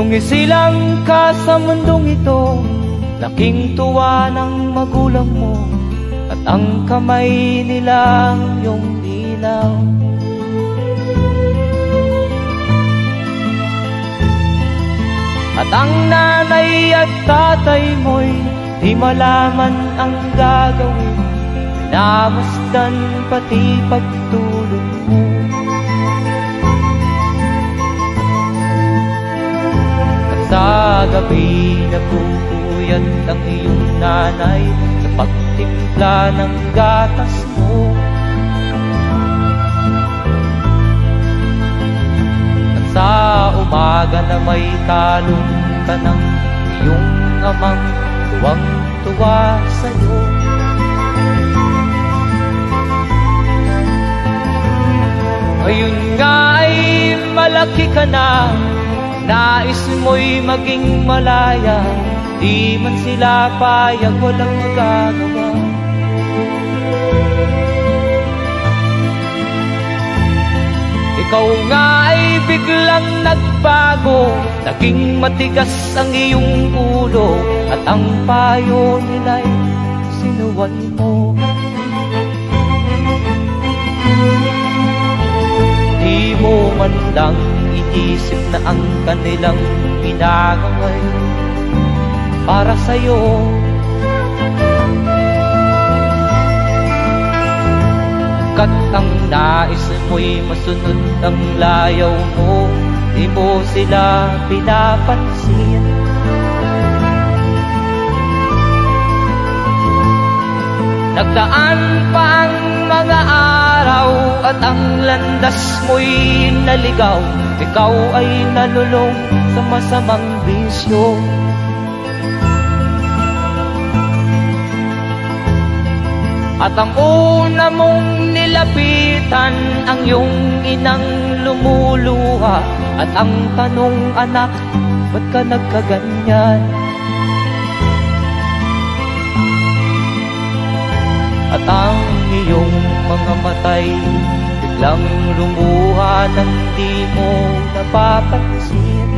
Nung isilang ka sa mundong ito, laking tuwa ng magulang mo, at ang kamay nila iyong ilaw. At ang nanay at tatay mo'y di malaman ang gagawin, namasdan pati pagtulog mo. At sa gabi napupuyat ang iyong nanay sa pagtimpla ng gatas mo. At sa umaga na may kalong ka ng iyong amang tuwang-tuwa sa'yo. Ngayon nga ay malaki ka na, nais mo'y maging malaya, di man sila payag, walang magagawa. Ikaw nga ay biglang nagbago, naging matigas ang iyong ulo, at ang payo nila'y sinuway mo. Di mo man lang iisip na ang kanilang ginagaway para sa'yo. Kat ang nais mo'y masunod ang layaw mo, di mo sila pinapansin. Nagdaan pa ang mga araw at ang landas mo'y naligaw, ikaw ay nalulong sa masamang bisyo. At ang una mong nilapitan ang iyong inang lumuluha, at ang tanong, anak, ba't ka nagkaganyan? At ang iyong mga matay biglang lumuha nang di mo napapansin.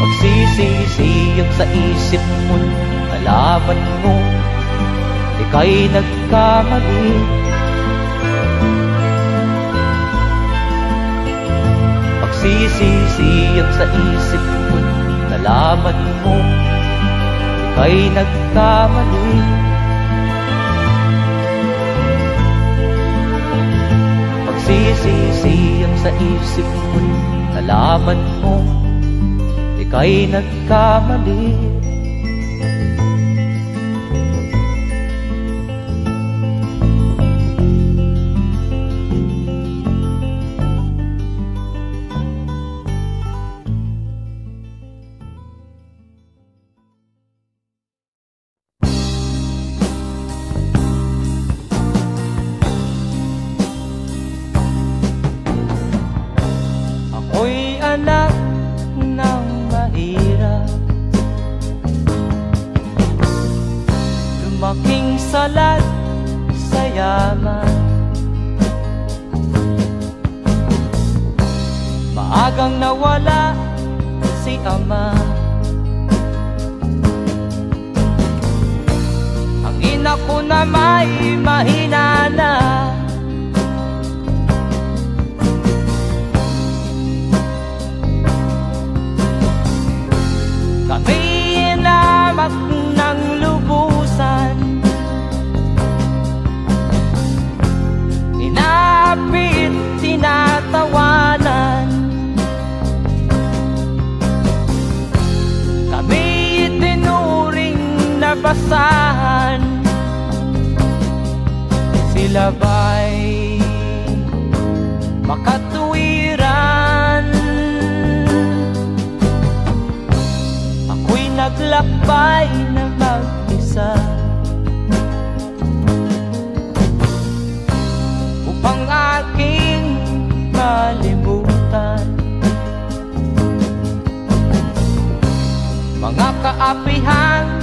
Magsisisiyag sa isip mo, nalaman mo ika'y nagkamali. Magsisisiyag sa isip mo, nalaman mo ika'y nagkamali. Magsisisiyag sa isip mo, nalaman mo ika'y nagkamali. Ako'y anak ng mahirap, lumaking salat sa yaman. Maagang nawala si ama, ang ina ko na may mahina na. Kami namak ng lubusan, inapit, tinatawanan. Kami tinuring na basahan, sila ba'y makatuwiran? Naglakbay na mag-isa upang aking malimutan mga kaapihang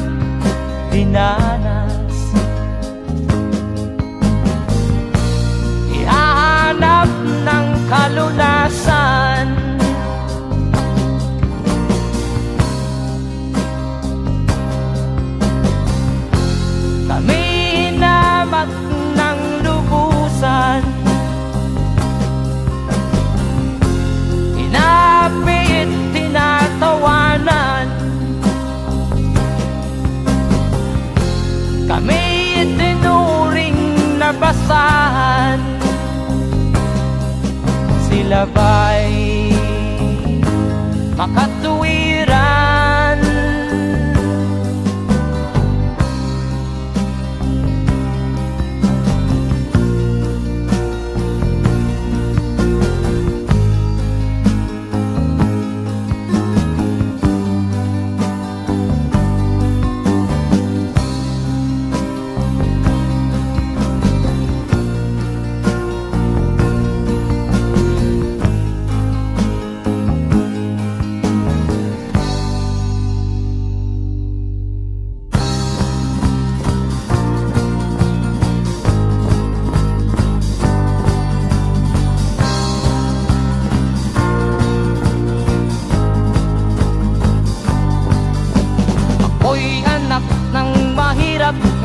dinanas. Ihahanap ng kalunan naranasan. Kami hinamak ng lubusan, inapit, tinatawanan. Kami itinuring na basahan. Sila ba'y makatuwiran?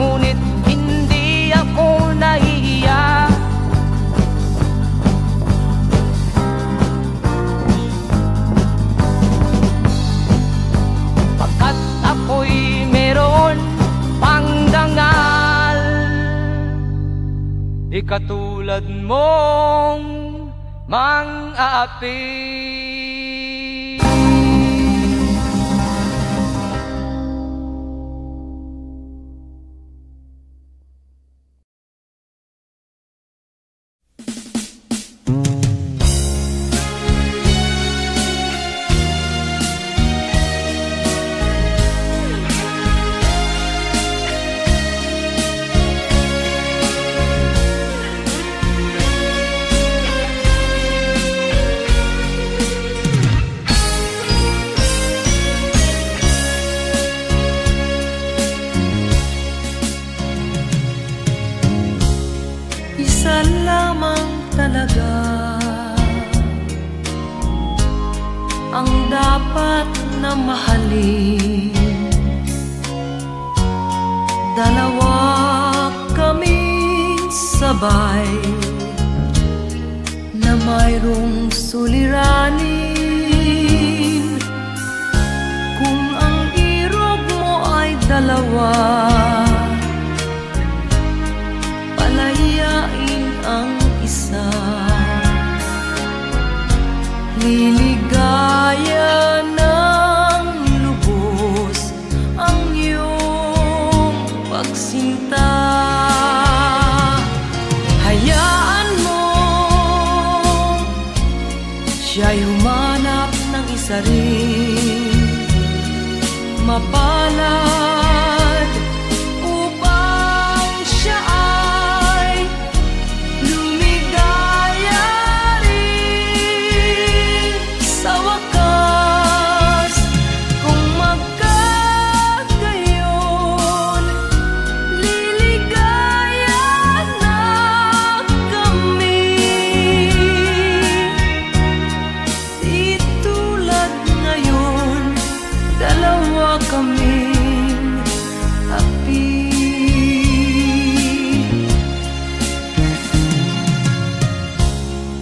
Ngunit hindi ako nahihiya. Pagkat ako'y meron pang dangal, di katulad mong mang-aapi. Ang dapat na mahalin, dalawa kaming sabay na mayroong suliranin. Kung ang irog mo ay dalawa, palayain ang isa. Liligaya ng lubos ang iyong pagsinta. Hayaan mo siya'y humanap ng isa rin, mapalad upang siya ay lumigaya rin sa wakas. Kung magkagayon, liligaya na kami. Di tulad ngayon, dalawa kaming api.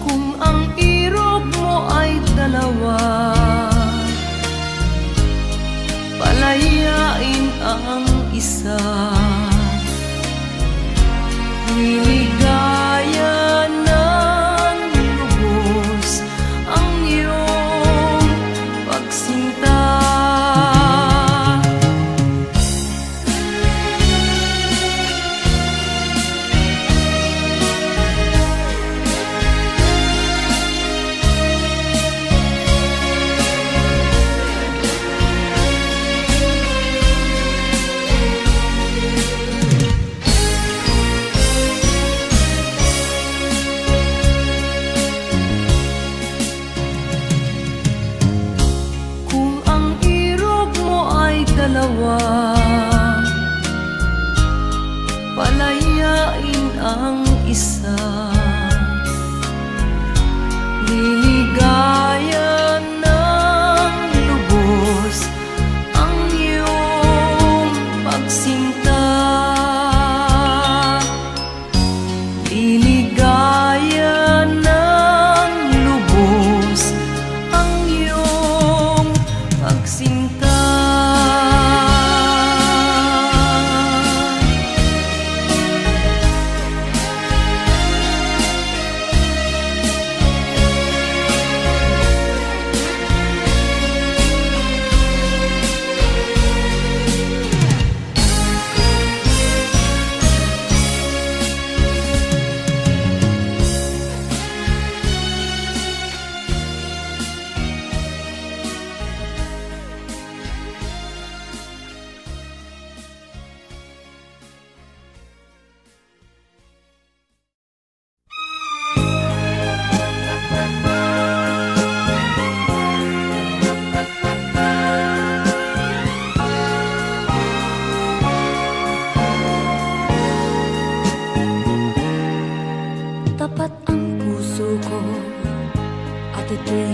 Kung ang irog mo ay dalawa, palayain ang isa. Liligaya ng lubos ang iyong pagsinta. Kung ang irog mo ay dalawa, palayain ang isa. Liligaya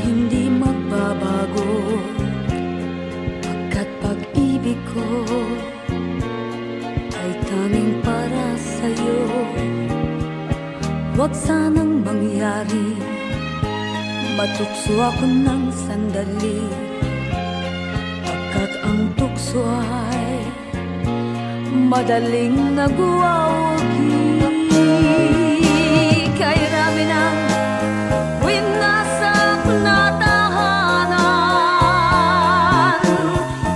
hindi magbabago, pagkat pag-ibig ko ay tanging para sa'yo. Huwag sanang mangyari matukso ako ng sandali, pagkat ang tukso ay madaling nagwawagi. Kay rami ng winasak na tahanan,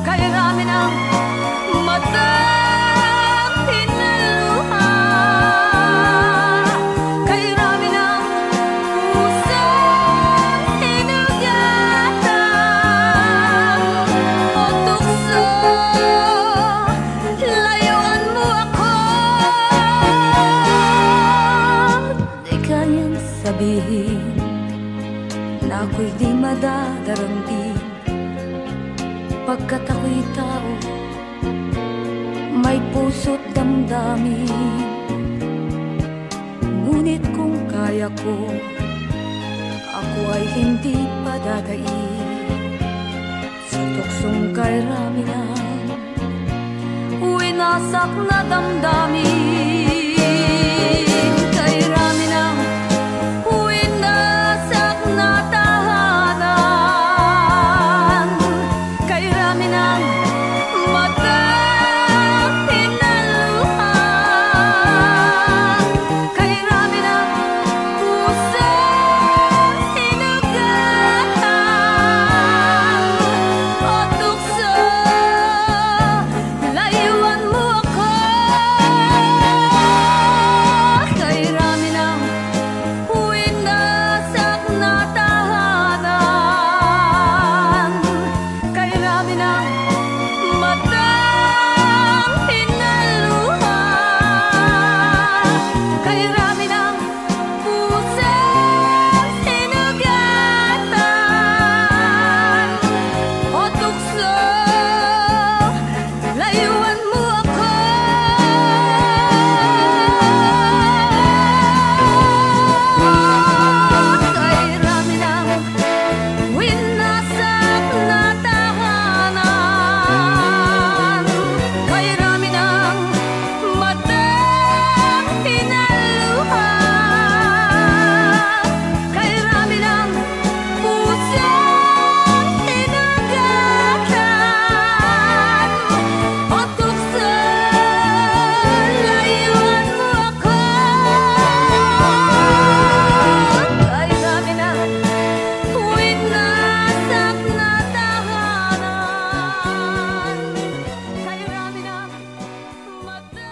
kay rami ng matang hinaluha, kay rami ng pusang hinugatan o tukso, layuan mo ako. Di kayang sabihin na ako'y di madadaramdin, pagkat ako'y tao, may puso't damdamin. Ngunit kung kaya ko, ako ay hindi padadain sa tuksong kay rami ng winasak na damdamin. Kay rami ng winasak na tahanan, kay rami ng matang hinaluha, kay rami ng pusang hinugatan o tukso, layuan mo ako. Kay rami ng winasak na tahanan, kay rami ng matang hinaluha, kay rami ng pusang hinugatan o tukso, layuan mo ako. Kay rami ng winasak na tahanan, kay rami ng matang hinaluha, kay rami ng pusang hinugatan o tukso, layuan mo ako. Kay rami ng winasak na tahanan, kay rami ng matang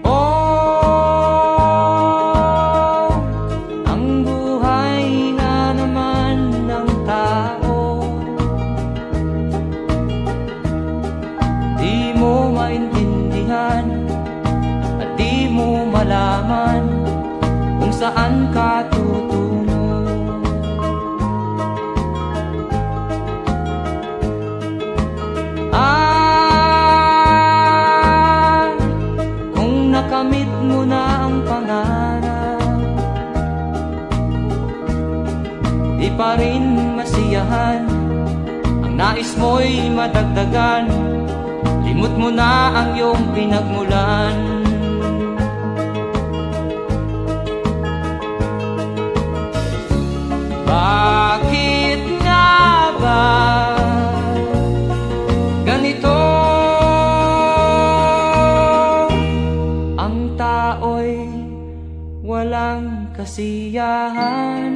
Oh, ang buhay nga naman ng tao, di mo maintindihan at di mo malaman kung saan ka tutungo. Kung nakamit mo na ang pangarap, di pa rin masiyahan, ang nais mo'y madagdagan, limot mo na ang iyong pinagmulan. Bakit nga ba ganito? Ang tao'y walang kasiyahan.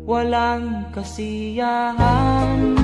walang kasiyahan.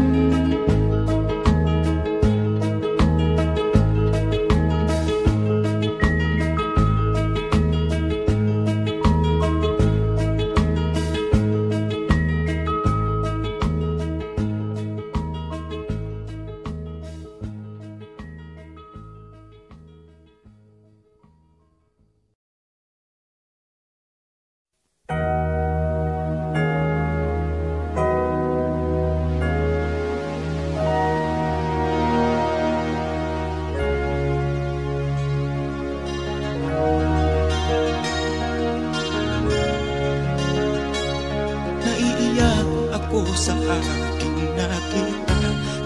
Sa aking nakita,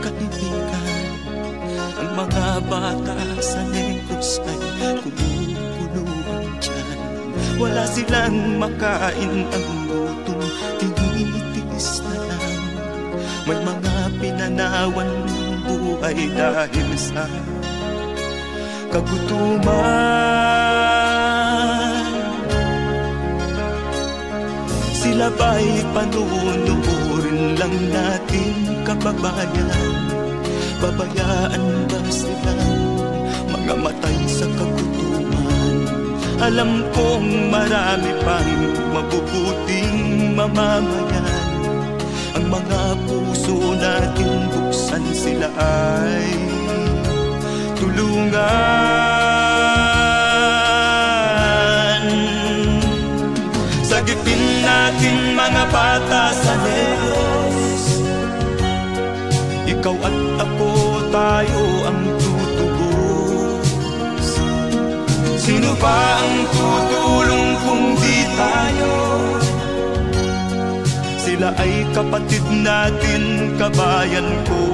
kaibigan, ang mga bata sa Negros ay kumukuluan dyan. Wala silang makain, ang gutom tinitiis na lang. May mga pinanawan ng buhay dahil sa kagutuman. Sila ba'y panunurin lang natin, kababayan? Babayaan ba silang mga matay sa kagutuman? Alam kong marami pang mabubuting mamamayan. Ang mga puso natin buksan, sila ay tulungan. Sagipin natin mga bata sa Negros, ikaw at ako, tayo ang tutubos. Sino ba ang tutulong kung di tayo? Sila ay kapatid natin, kabayan ko.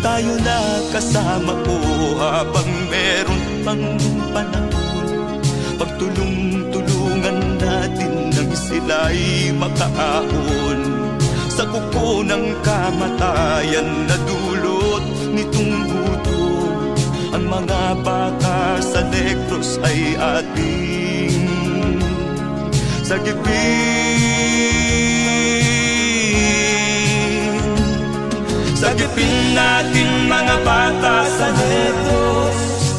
Tayo na kasama ko habang meron pang panahon. Pagtulong-tulungan natin nang sila'y makaahon sa kuko ng kamatayan na dulot nitong gutom. Ang mga bata sa Negros ay ating sagipin. Sagipin natin mga bata sa Negros,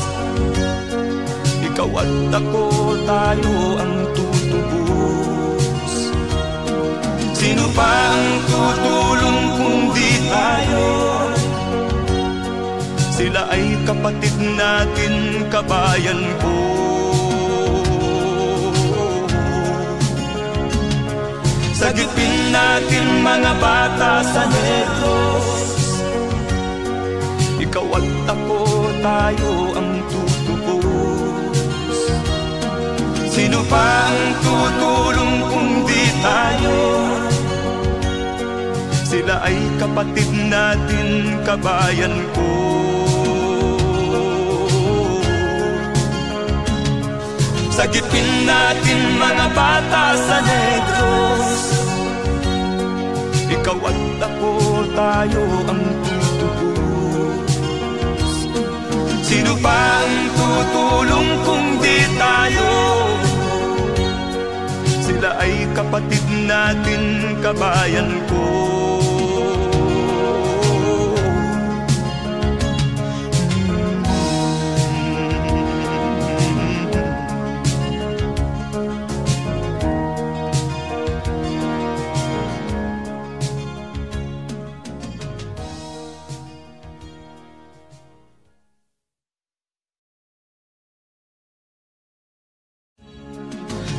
ikaw at ako, tayo ang tutubos. Sino pa ang tutulong kung di tayo? Sila ay kapatid natin, kabayan ko. Sagipin natin mga bata sa Negros, ikaw at ako, tayo ang tutubos. Sino pa ang tutulong kung di tayo? Sila ay kapatid natin, kabayan ko. Sagipin natin mga bata sa Negros, ikaw at ako, tayo ang tutubos. Sino pa ang tutulong kung di tayo? Sila ay kapatid natin, kabayan ko.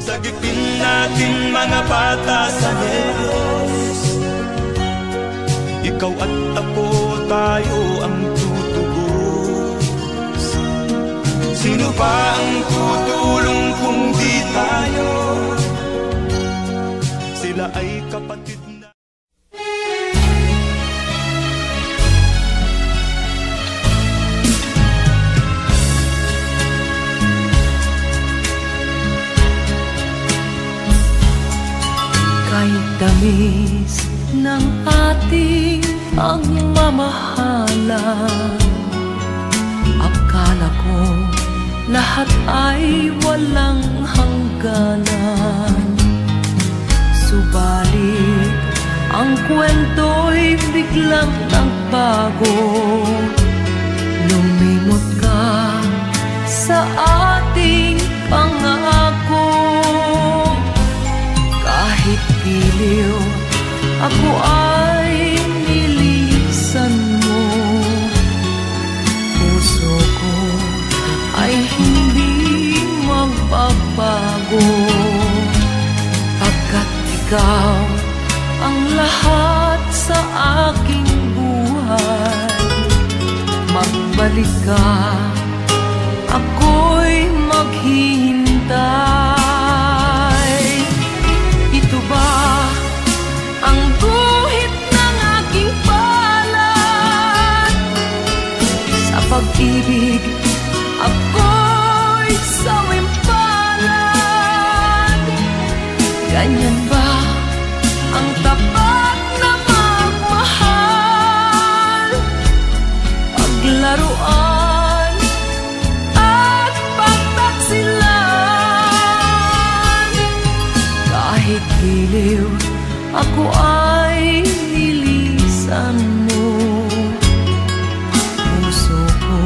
Sagipin natin mga bata sa Negros, ikaw at ako, tayo ang tutubos. Sino pa ang tutulong kung di tayo? Sila ay kapatid na. Kahit tamis ng ating pagmamahalan, akala ko lahat ay walang hanggan. nagbago. Lumimot ka sa ating pangako. Kahit giliw, ako ay nilisan mo. Puso ko ay hindi magbabago, pagkat ikaw ang lahat sa aking buhay. Magbalik ka, ako'y maghihintay. Ito ba ang guhit ng aking palad? Sa pag-ibig, ako'y sawimpalad. Ganyan ba ang tapat na magmahal? Paglaruan at pagtaksilan. Kahit giliw, ako ay nilisan mo. Puso ko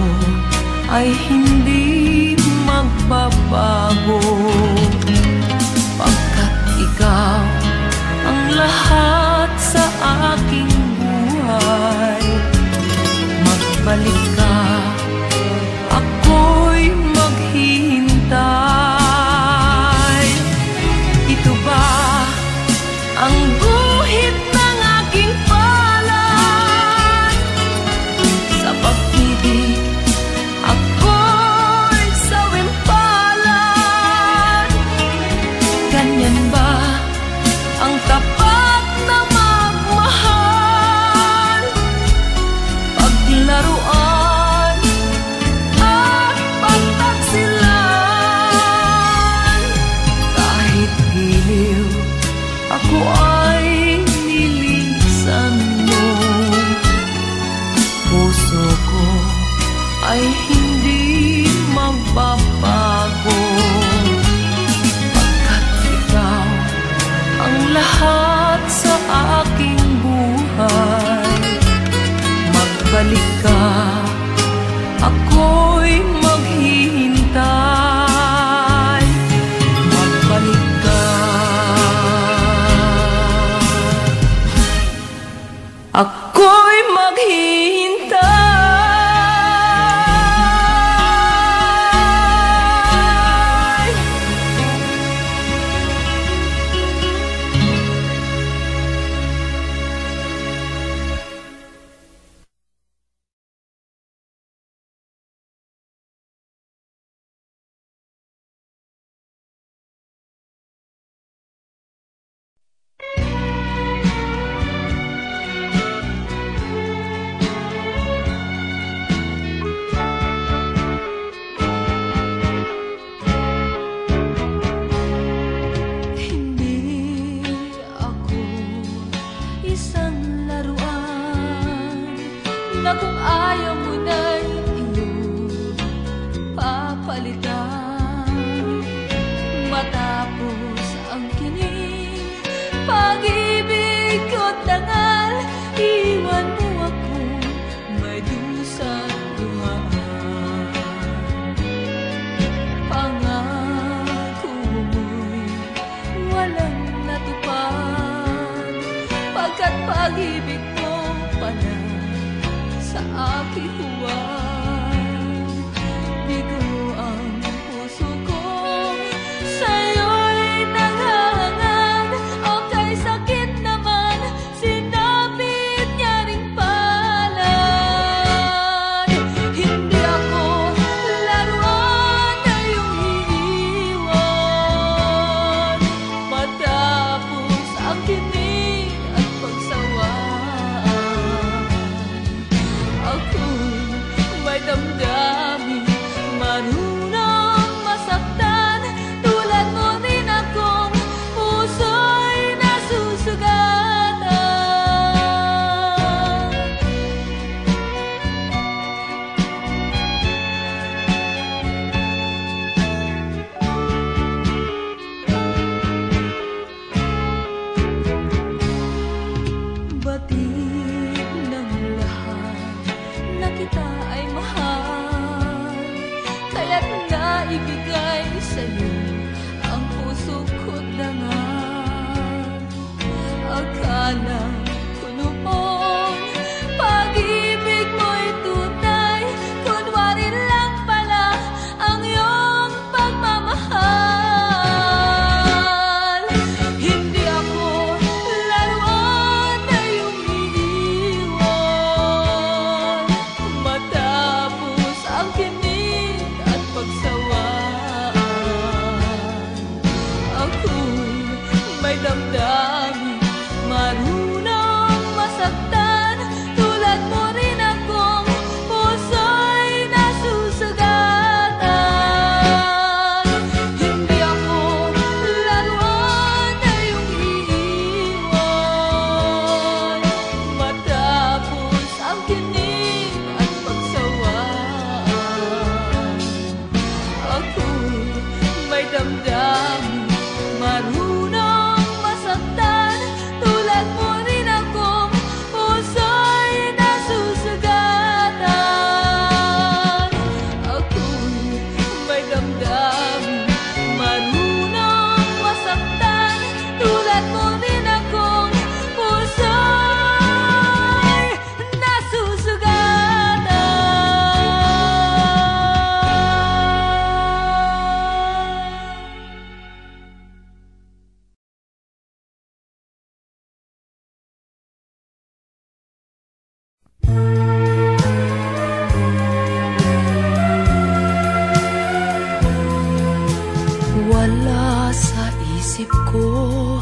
Wala sa isip ko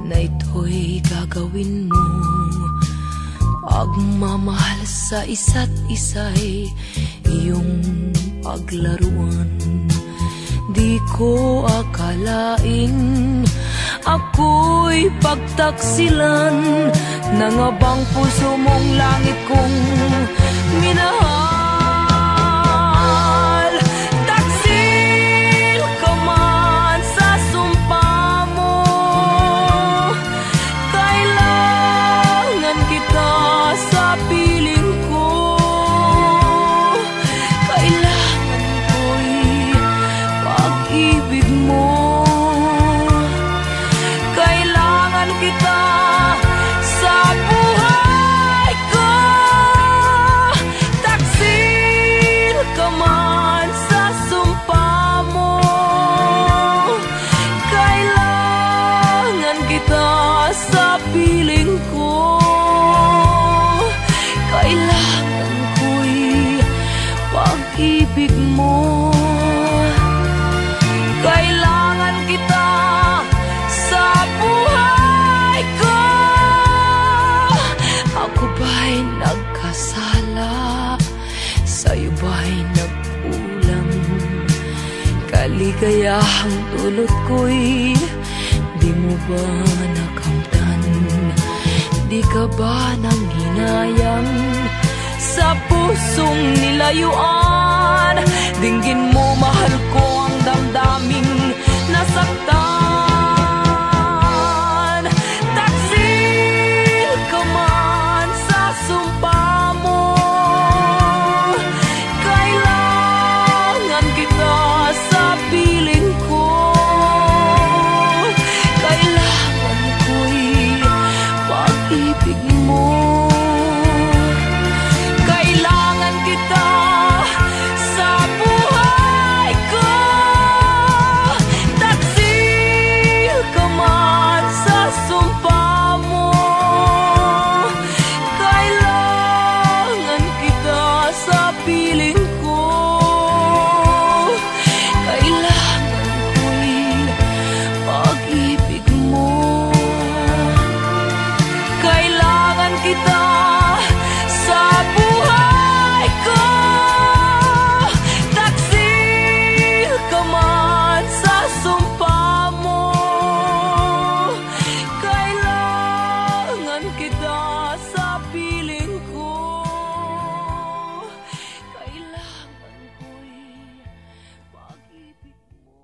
na ito'y gagawin mo. Pagmamahal sa isa't isa'y iyong paglaruan. Di ko akalain ako'y pagtaksilan ng abang puso mong langit kong minahal. Taksil ka man sa sumpa mo, kailangan kita sa piling ko. Kailangan ko'y pag-ibig mo. Kailangan kita sa buhay ko. Taksil ka man sa sumpa mo, kailangan kita sa piling ko. Kailangan ko'y pag-ibig mo. Kailangan kita sa buhay ko. Ako ba'y nagkasala? Sa'yo ba'y nagkulang? Kaligayahang dulot ko'y di mo ba nakamtan? Di ka ba nanghinayang sa pusong nilayuan? Dinggin mo, mahal ko, ang damdaming nasaktan. Taksil ka man sa sumpa mo, kailangan kita sa piling ko. Kailangan ko'y pag-ibig mo. Kailangan kita sa buhay ko. Taksil ka man sa sumpa mo, kailangan kita sa piling ko. Kailangan ko'y pag-ibig mo. Kailangan kita sa buhay ko. Taksil ka man sa sumpa mo, kailangan kita sa piling ko. Kailangan ko'y pag-ibig mo.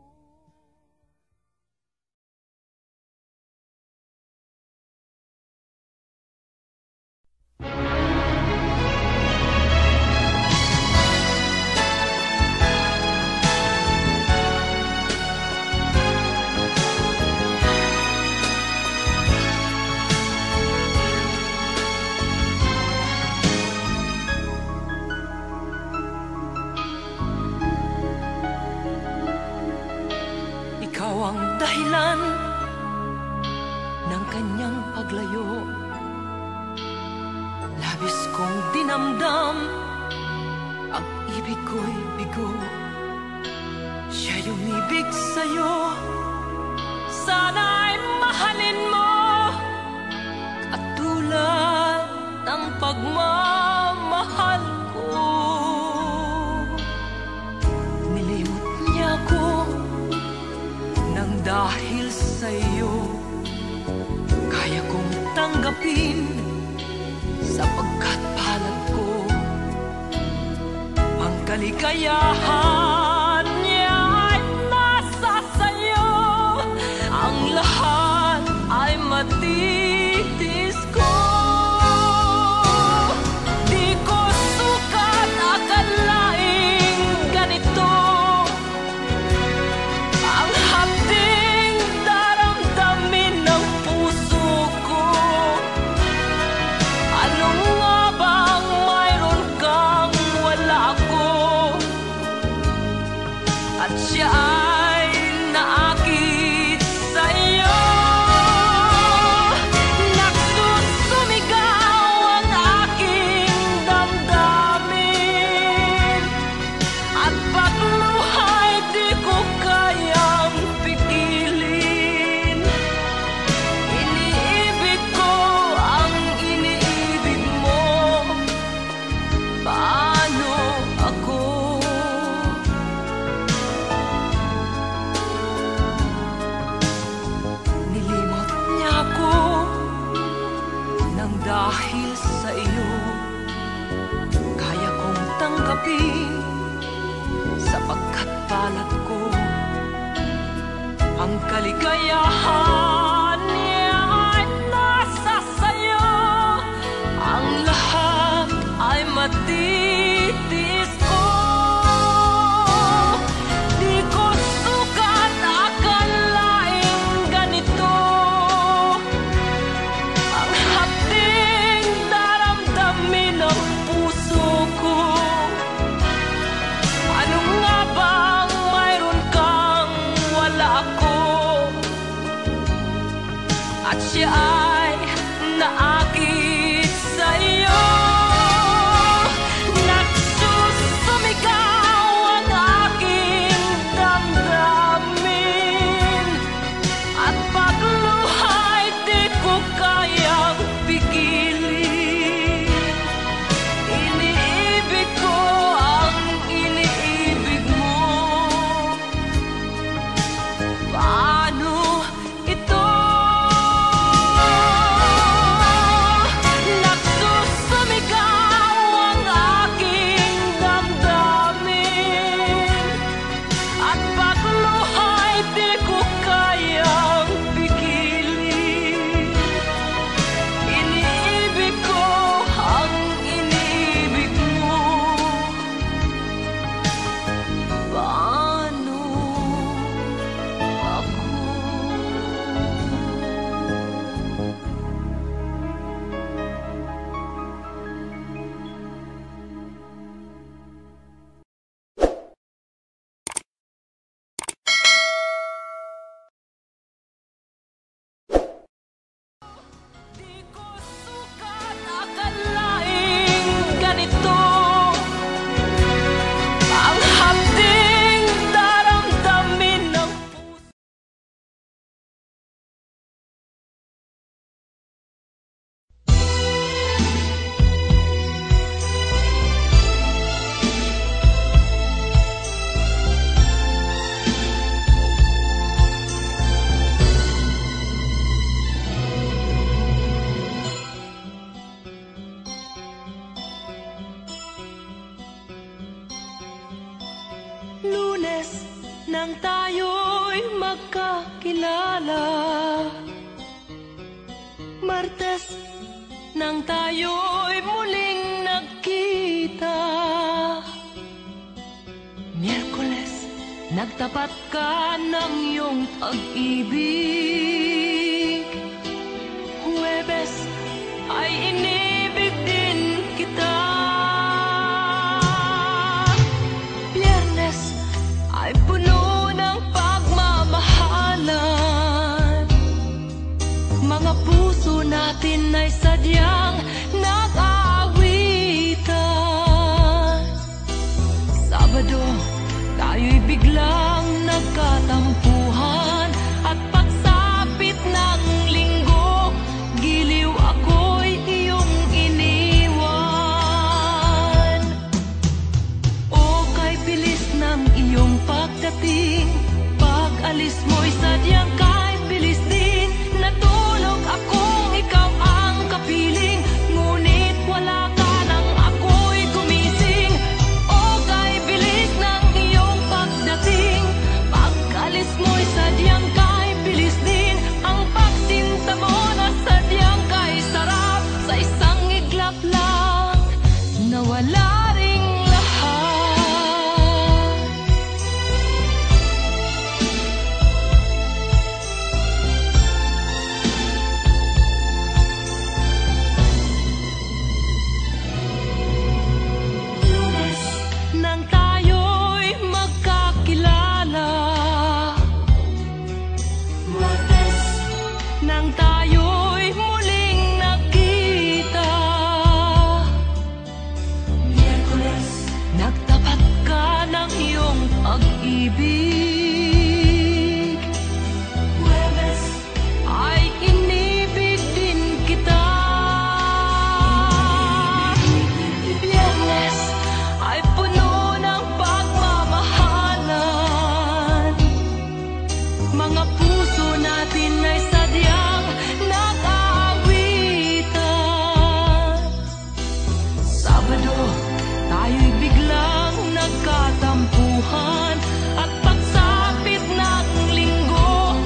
Ikaw ang dahilan ng kanyang paglayo. Labis kong dinamdam, ang ibig ko'y bigo. Siya'y umibig sa'yo, sana'y mahalin mo, katulad ng pagmamahal ko. Nilimot niya ko nang dahil sa'yo, kaya kong tanggapin sapagkat palad ko. Ang kaligayahan niya ay nasa sa'yo, ang lahat ay matitis ko. Di ko sukat akalaing ganito ang hapding daramdamin ng puso ko. Ano nga bang mayroon kang wala ako? Ang kaligayahan niya ay nasa sayo. Ang lahat ay matitis ko. Di ko sukat akalaing ganito. Ang hapding daramdamin ng puso ko. Ano nga bang mayroon kang wala ako? At siya ay naakit sa'yo. Nagsusumigaw ang aking damdamin. At pagluhay di ko kayang pigilin. Iniibig ko ang iniibig mo. Paano ito? Nagsusumigaw ang aking damdamin. At pagluhay di ko kayang pigilin. Iniibig ko ang iniibig mo. Paano ako? Di ko sukat akalaing ganito. Ang hapding daramdamin ng puso. Lunes nang tayo'y magkakilala. Martes nang tayo'y muling nagkita. Miyerkules nagtapat ka ng iyong pag-ibig. Huwebes ay inibig din kita. Biyernes ay puno ng pagmamahalan. Mga puso natin ay sadyang nag-aawitan. Sabado, tayo'y biglang nagkatampuhan. At pagsapit ng linggo, giliw ako'y iyong iniwan. O kay bilis ng iyong pagdating, pag-alis mo'y sadyang kay bilis din. Natulog akong ikaw ang kapiling, ngunit wala ka nang ako'y gumising. O kay bilis ng iyong pagdating, pag-alis mo'y sadyang kay bilis din. Ang pagsinta mo na sadyang kay sarap, sa isang iglap lang nawala ring lahat. Lunes nang tayo'y magkakilala. Martes nang tayo'y muling nagkita. Miyerkules nagtapat ka ng iyong pag-ibig. Huwebes ay inibig din kita. Biyernes ay puno ng pagmamahalan. Mga puso natin ay sadyang nag-aawitan. Sabado, tayo'y biglang nagkatampuhan. At pagsapit ng linggo,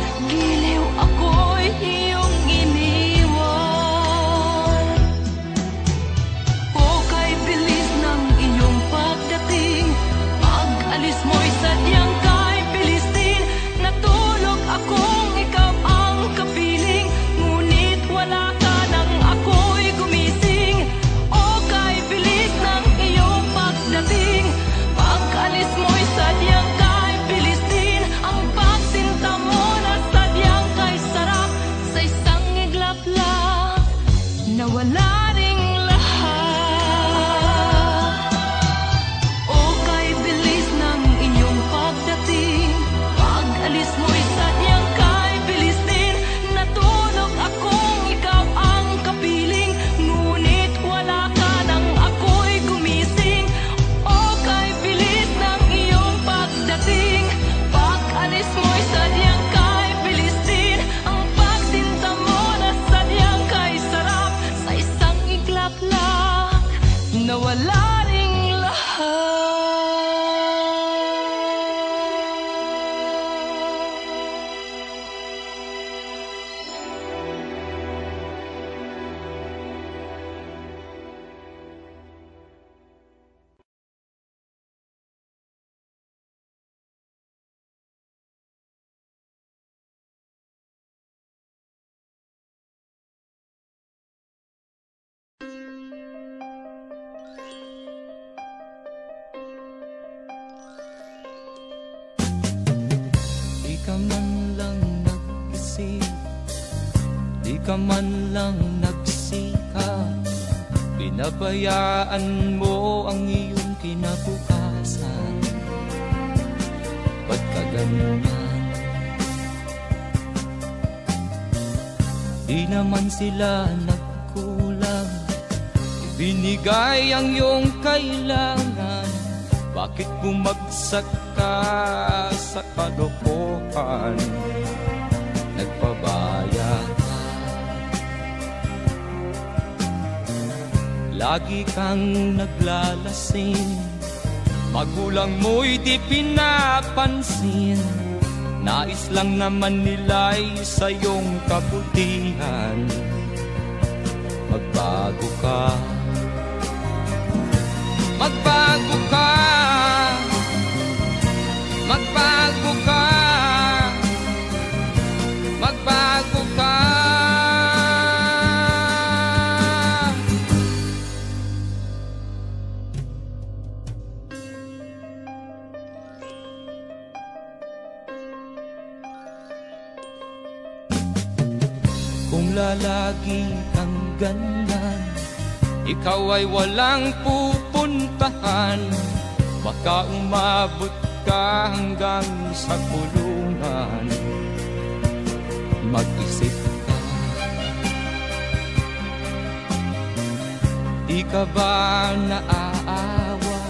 Di ka man lang nagsikap, pinabayaan mo ang iyong kinabukasan. Ba't ka ganyan? Di naman sila nagkulang, ibinigay ang iyong kailangan. Bakit bumagsak ka sa kalokohan? Nagpabaya ka, lagi kang naglalasing, magulang mo'y di pinapansin. Nais lang naman nila'y sa iyong kabutihan. Magbago ka, magbago ka, magbago ka, magbago ka. Kung lalagi kang ganyan, ikaw ay walang pupuntahan. Baka umabot ka hanggang sa kulungan. Mag-isip ka, di ka ba naaawa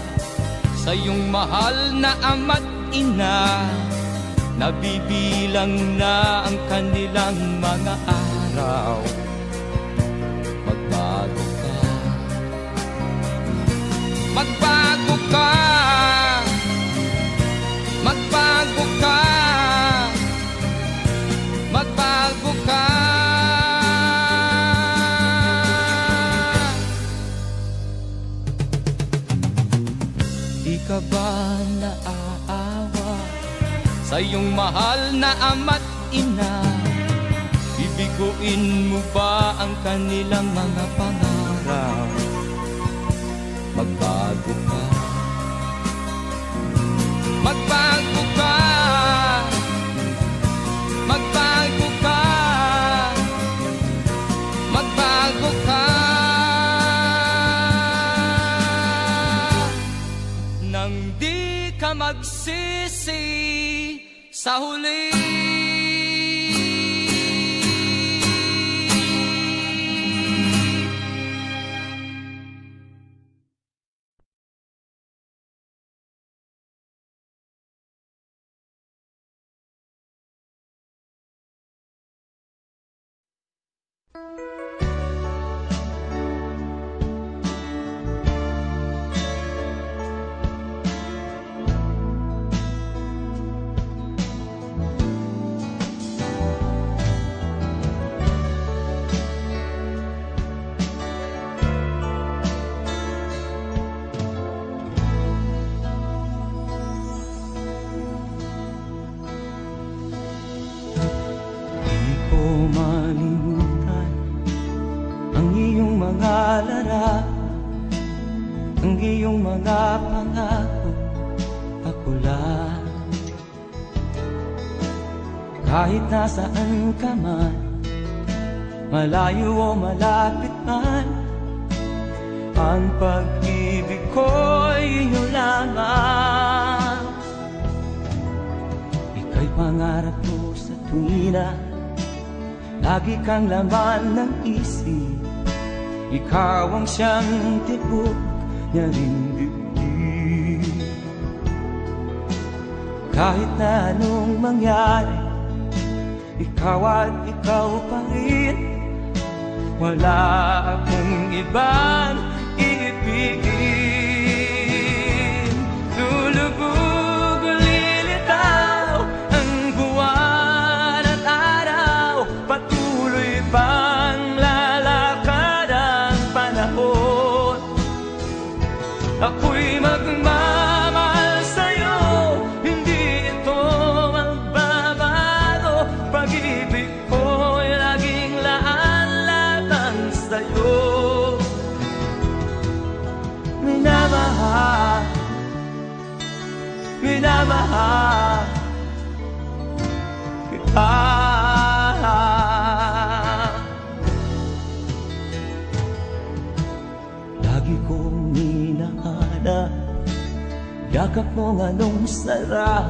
sa iyong mahal na ama't ina? Nabibilang na ang kanilang mga araw. Magbago ka, magbago ka, magbago ka, magbago ka. Di ka ba naaawa sa iyong mahal na ama't ina? Bibiguin mo ba ang kanilang mga pangarap? Magbago ka, magbago ka, magbago ka, magbago ka. Nang di ka magsisi sa huli. Ang iyong mga pangako, ako lang. Kahit nasaan ka man, malayo o malapit man, ang pag-ibig ko'y inyo lamang. Ika'y pangarap ko sa tuwina, lagi kang laman ng isip. Ikaw ang siyang tibok niya ring dibdib. Kahit na anong mangyari, ikaw at ikaw pa rin. Wala akong ibang iibigin. Lulubog o lilitaw ang buwan at araw, patuloy pang lalakad ang panahon. Ako'y magmamahal sa'yo, hindi ito magbabago. Pag-ibig ko'y laging laan-laan sa'yo. Minamahal, minamahal kita. yakap mo anong sarap,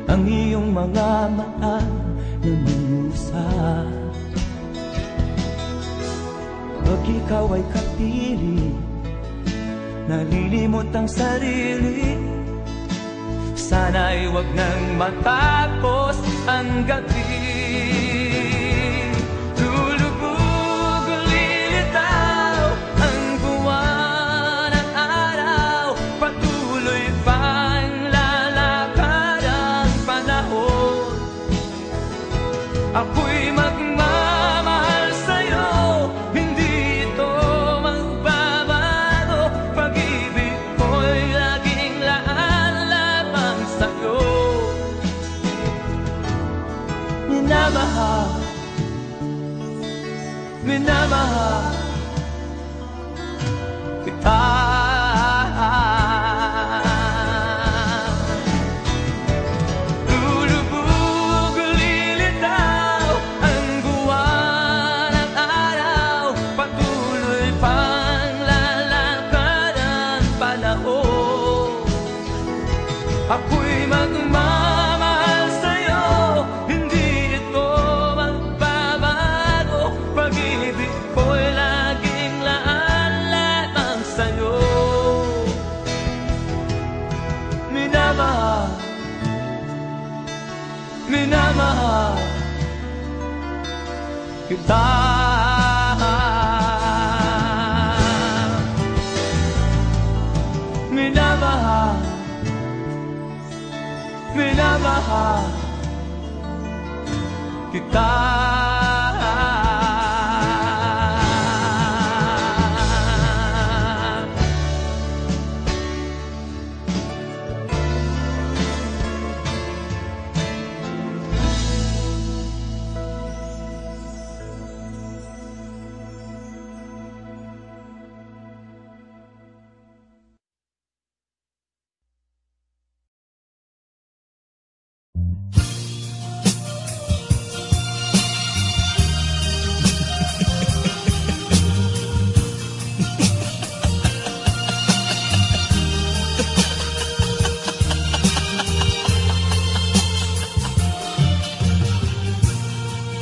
ang iyong mga mata nangungusap. Pag ikaw ay kapiling, nalilimot ang sarili. Sana'y wag nang matapos ang gabi. Lulubog, lilitaw ang buwan at araw, patuloy pang lalakad ang panahon. Ako'y magmamahal sa'yo, hindi ito magbabago. Pag-ibig ko'y laging laan lamang sa'yo. Minamahal, minamahal kita. Lulubog, lilitaw ang buwan at araw, patuloy pang lalakad ang panahon. Ako'y magmamahal sa'yo, hindi ito magbabago. Pag-ibig ko'y laging laan lamang sa'yo. Minamahal, minamahal kita. Minamahal, minamahal kita.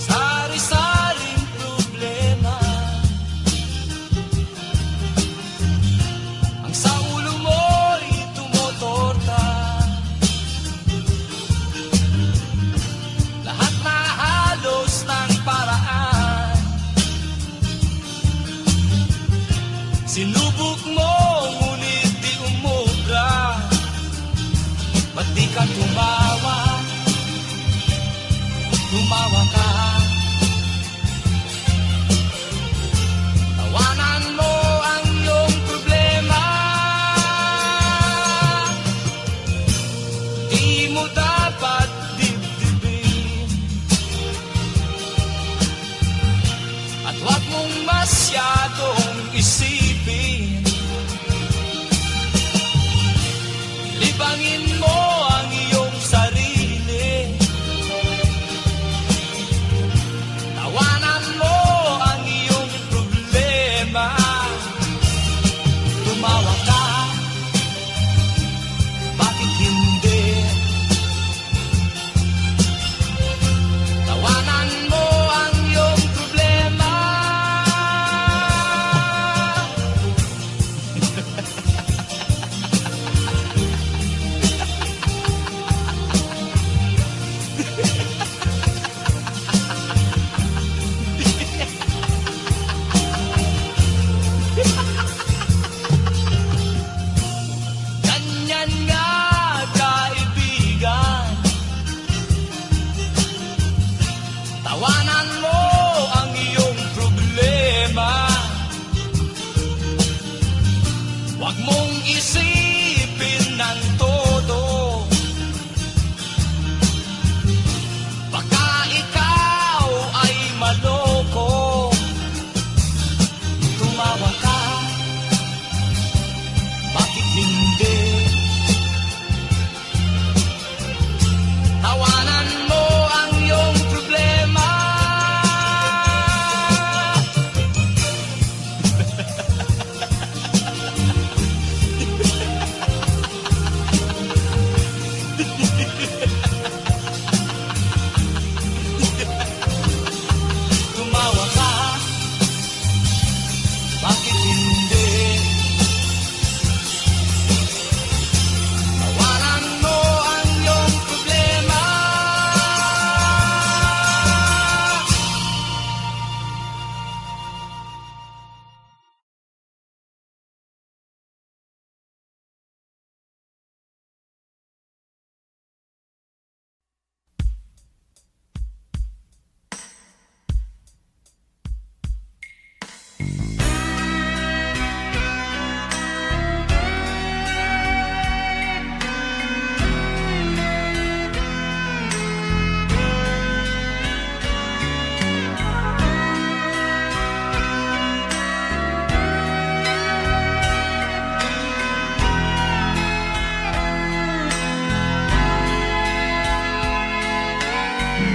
Sari-saring problema ang sa ulo mo'y tumotorta. Lahat na halos ng paraan sinubok mo, ngunit di umubra. Ba't di ka tumawa? Tumawa ka. Tawanan mo ang iyong problema. Di mo dapat dibdibin, at huwag mong masyadong isipin. Libangin mo ang iyong sarili.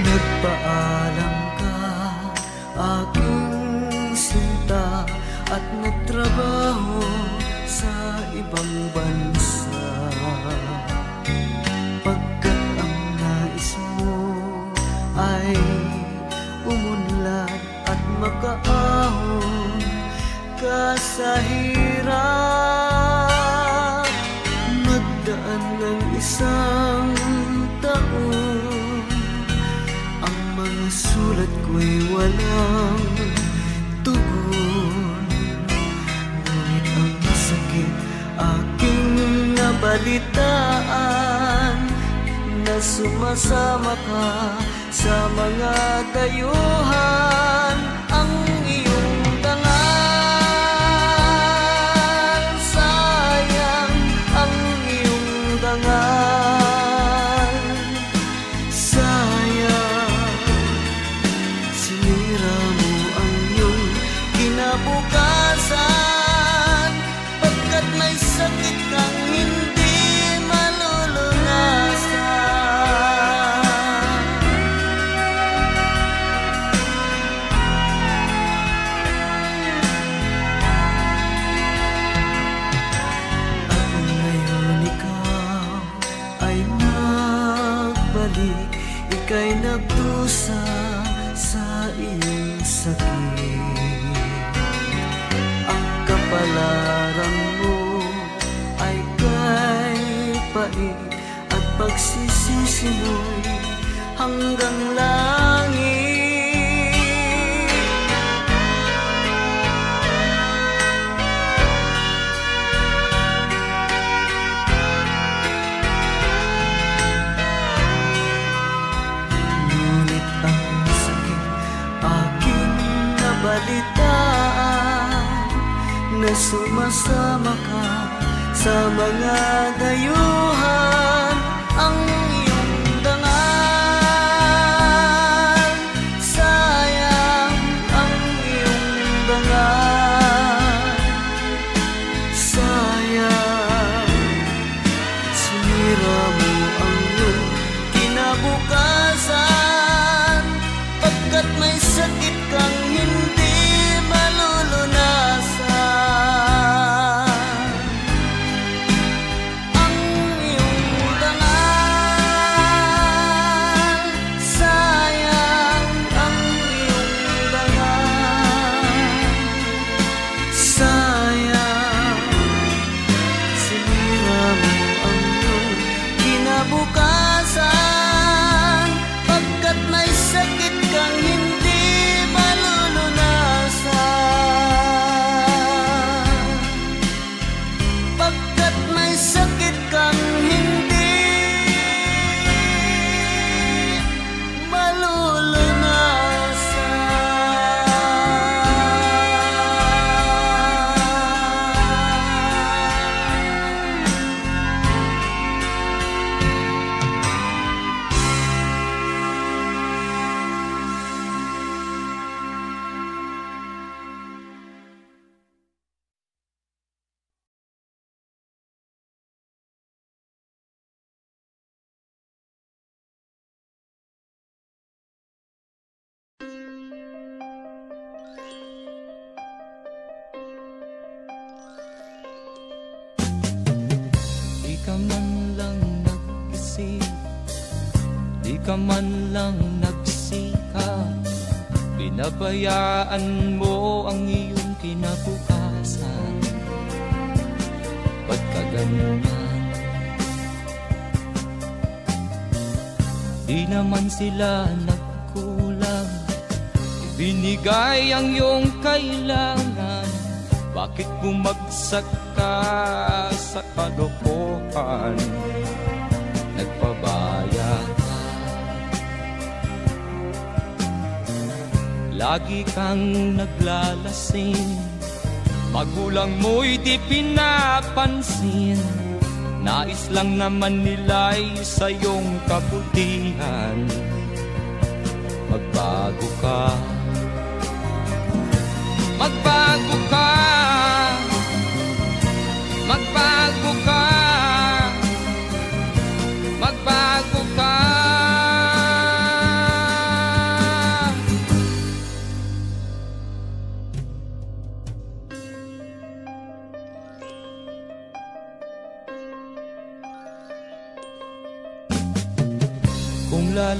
Nagpaalam ka, aking sinta, at nagtrabaho sa ibang bansa. Pagkat ang nais mo ay umunlad at makaahon ka sa hirap. Magdaan ng isang taon, ang mga sulat ko'y walang tugon. Ngunit ang sakit aking nabalitaan, na sumasama ka sa mga dayuhan. Ang iyong dangal, sayang ang iyong dangal, sayang sinira mo ang iyong kinabukasan. Pagkat may sakit kang hindi malulunasan. At ngayon ikaw ay nagbalik, ika'y nagdusa sa iyong sakit. Ang kapalaran mo ay kay pait, at pagsisisi mo'y hanggang langit. Ngunit ang sakit aking nabalitaan, na sumasama ka sa mga dayuhan. Ang iyong dangal, sayang ang iyong dangal, sayang sinira mo ang iyong kinabukasan. Pagkat may sakit kang hindi malulunasan. Ang iyong dangal, sayang ang iyong dangal, sayang sinira mo ang iyong kinabukasan. Pagkat may sakit kang hindi malulunasan. Pagkat may sakit kang hindi Di ka man lang nag-isip, di ka man lang nagsikap, binabayaan mo ang iyong kinabukasan. Ba't ka ganyan? Di naman sila nagkulang, ibinigay ang iyong kailangan. Bakit bumagsak ka sa kalokohan? Nagpabaya ka, lagi kang naglalasing, magulang mo'y di pinapansin. Nais lang naman nila'y sa iyong kabutihan. Magbago ka, magbago ka, magbago ka, magbago ka.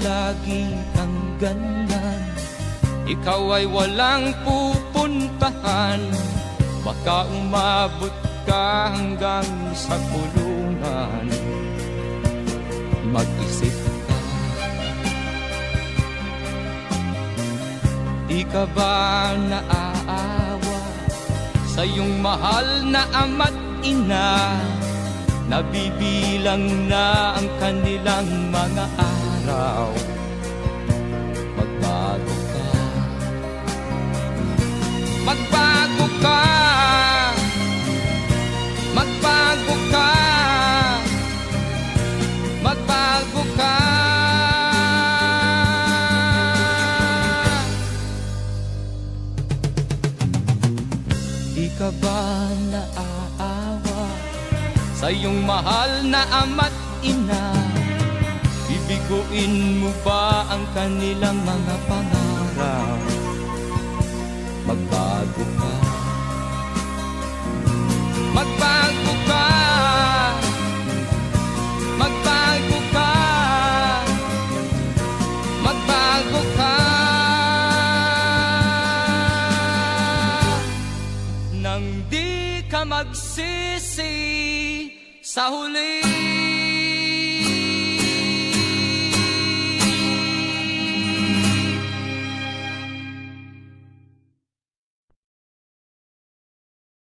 lagi kang ganyan. Ikaw ay walang pupuntahan, baka umabot ka hanggang sa kulungan. Mag-isip ka, di ka ba naaawa sa iyong mahal na ama't ina? Nabibilang na ang kanilang mga araw. Magbago ka, magbago ka, magbago ka, magbago ka. Di ka ba naaawa sa iyong mahal na ama't ina? Bibiguin mo ba ang kanilang mga pangarap? Magbago ka, magbago ka, magbago ka, magbago ka. Nang di ka magsisi sa huli.